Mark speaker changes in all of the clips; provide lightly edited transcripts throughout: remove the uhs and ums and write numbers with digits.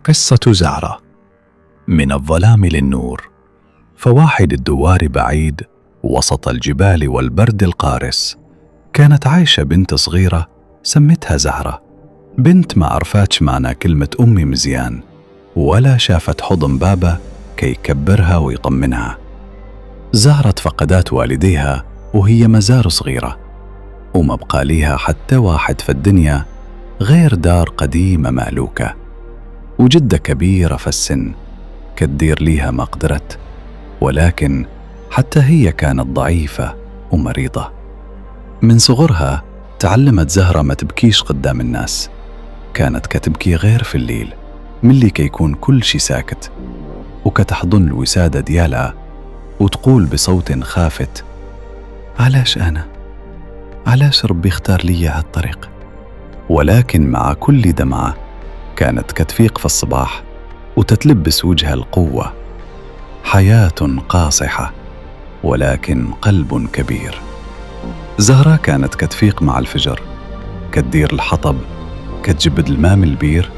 Speaker 1: قصة زهرة. من الظلام للنور. فواحد الدوار بعيد وسط الجبال والبرد القارس كانت عايشة بنت صغيرة سمتها زهرة. بنت ما عرفاتش معنى كلمة أمي مزيان، ولا شافت حضن بابا كي يكبرها ويطمنها. زهرة فقدت والديها وهي مزار صغيرة، وما بقى ليها حتى واحد في الدنيا غير دار قديمة مألوكة، وجدة كبيرة في السن كتدير ليها ما قدرت، ولكن حتى هي كانت ضعيفة ومريضة. من صغرها تعلمت زهرة ما تبكيش قدام الناس، كانت كتبكي غير في الليل ملي كيكون كل شي ساكت، وكتحضن الوسادة ديالها وتقول بصوت خافت: علاش أنا؟ علاش ربي اختار لي هالطريق؟ ولكن مع كل دمعة كانت كتفيق في الصباح وتتلبس وجهها القوة. حياة قاصحة ولكن قلب كبير. زهرة كانت كتفيق مع الفجر، كتدير الحطب، كتجبد الماء من البير،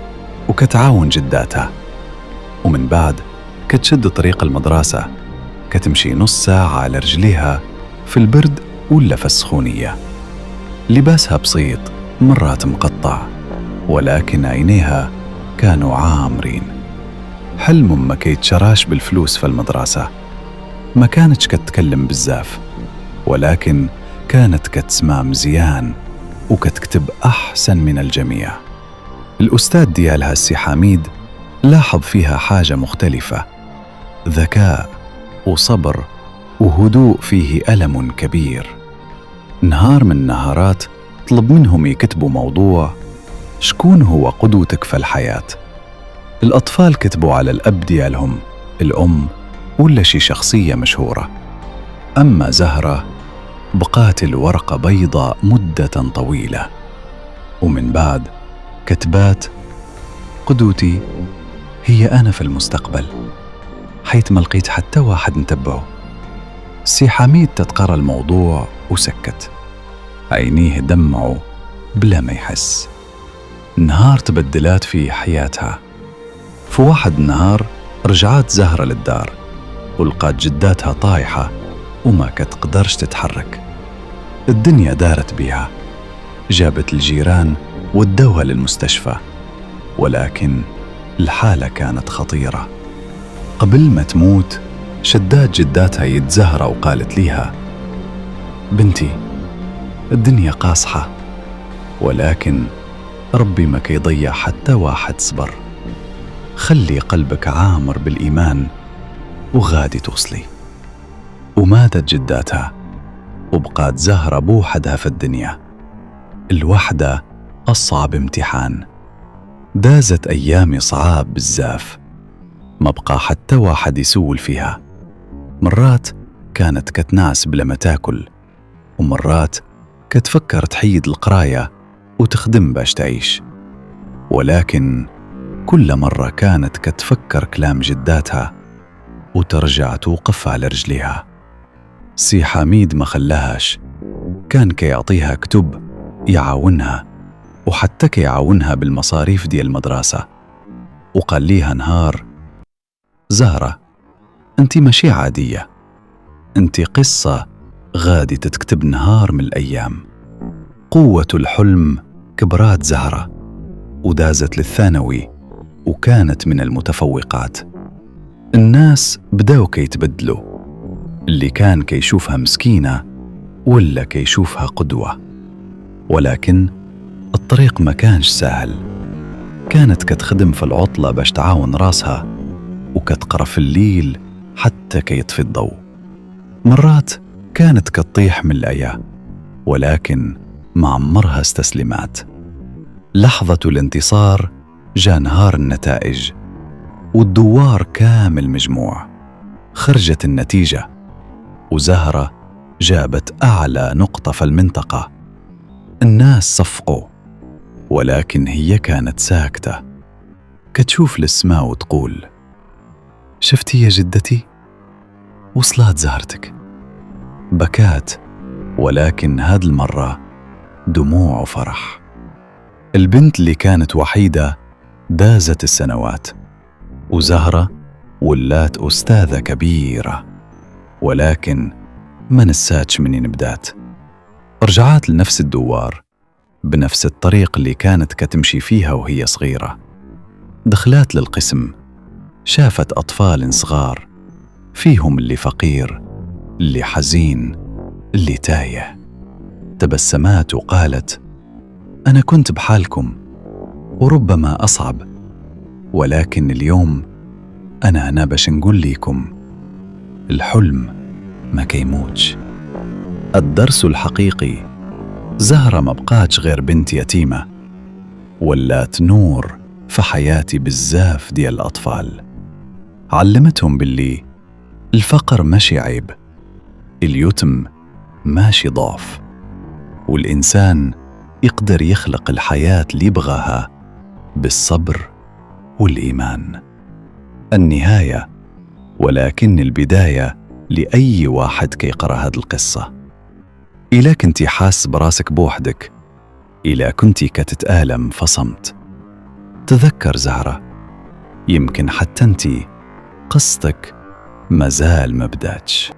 Speaker 1: وكتعاون جداتها، ومن بعد كتشد طريق المدرسة، كتمشي نص ساعة على رجليها في البرد ولا في السخونية. لباسها بسيط مرات مقطع، ولكن عينيها كانوا عامرين. حلم ما كيتشراش بالفلوس في المدرسة. ما كانتش كتكلم بزاف، ولكن كانت كتسمع مزيان وكتكتب أحسن من الجميع. الأستاذ ديالها السي حميد لاحظ فيها حاجة مختلفة: ذكاء وصبر وهدوء فيه ألم كبير. نهار من نهارات طلب منهم يكتبوا موضوع: شكون هو قدوتك في الحياة؟ الأطفال كتبوا على الأب ديالهم، الأم، ولا شي شخصية مشهورة. أما زهرة بقات الورقة بيضاء مدة طويلة، ومن بعد كتبات: قدوتي هي أنا في المستقبل، حيث ما لقيت حتى واحد نتبعه. سي حميد تتقرأ الموضوع وسكت، عينيه دمعوا بلا ما يحس. نهار تبدلات في حياتها. في واحد النهار رجعت زهرة للدار ولقات جداتها طايحة وما كتقدرش تتحرك. الدنيا دارت بيها، جابت الجيران ودوها للمستشفى، ولكن الحالة كانت خطيرة. قبل ما تموت شدات جداتها يد زهرة وقالت ليها: بنتي، الدنيا قاصحة، ولكن ربي ما كيضيع حتى واحد صبر. خلي قلبك عامر بالإيمان وغادي توصلي. وماتت جداتها، وبقات زهرة بوحدها في الدنيا. الوحدة أصعب امتحان. دازت أيامي صعاب بزاف، ما بقى حتى واحد يسول فيها. مرات كانت كتنعس بلا ما تاكل، ومرات كتفكر تحيد القراية وتخدم باش تعيش. ولكن كل مرة كانت كتفكر كلام جداتها وترجع توقف على رجليها. سي حميد ما خلاهاش، كان كيعطيها كتب يعاونها، وحتى كيعاونها بالمصاريف ديال المدرسة. وقال ليها نهار: زهرة، انت ماشي عادية، انت قصة غادي تتكتب نهار من الأيام. قوة الحلم كبرات زهرة ودازت للثانوي، وكانت من المتفوقات. الناس بداو كيتبدلوا، اللي كان كيشوفها مسكينة ولا كيشوفها قدوة. ولكن الطريق ما كانش سهل. كانت كتخدم في العطلة باش تعاون راسها، وكتقرأ في الليل حتى كيطفي الضوء. مرات كانت كتطيح من الآية، ولكن مع عمرها استسلمات. لحظة الانتصار جاء نهار النتائج، والدوار كامل مجموع. خرجت النتيجة، وزهرة جابت أعلى نقطة في المنطقة. الناس صفقوا، ولكن هي كانت ساكتة، كتشوف للسماء وتقول: شفتي يا جدتي؟ وصلات زهرتك. بكات، ولكن هاد المرة دموع وفرح. البنت اللي كانت وحيدة دازت السنوات وزهرة ولات أستاذة كبيرة، ولكن ما نساتش منين بدات. رجعت لنفس الدوار بنفس الطريق اللي كانت كتمشي فيها وهي صغيرة. دخلت للقسم، شافت أطفال صغار، فيهم اللي فقير، اللي حزين، اللي تايه. تبسمات وقالت: أنا كنت بحالكم وربما أصعب، ولكن اليوم أنا هنا باش نقول ليكم الحلم ما كيموتش. الدرس الحقيقي: زهرة ما بقاتش غير بنت يتيمة، ولات نور في حياتي بزاف ديال الأطفال. علمتهم باللي الفقر ماشي عيب، اليتم ماشي ضعف، والإنسان يقدر يخلق الحياة اللي يبغاها بالصبر والإيمان. النهاية ولكن البداية لأي واحد كيقرأ هاد القصة. إلا كنتي حاس براسك بوحدك، إلا كنتي كتتآلم فصمت، تذكر زهرة، يمكن حتى انتي قصتك مازال مبداتش.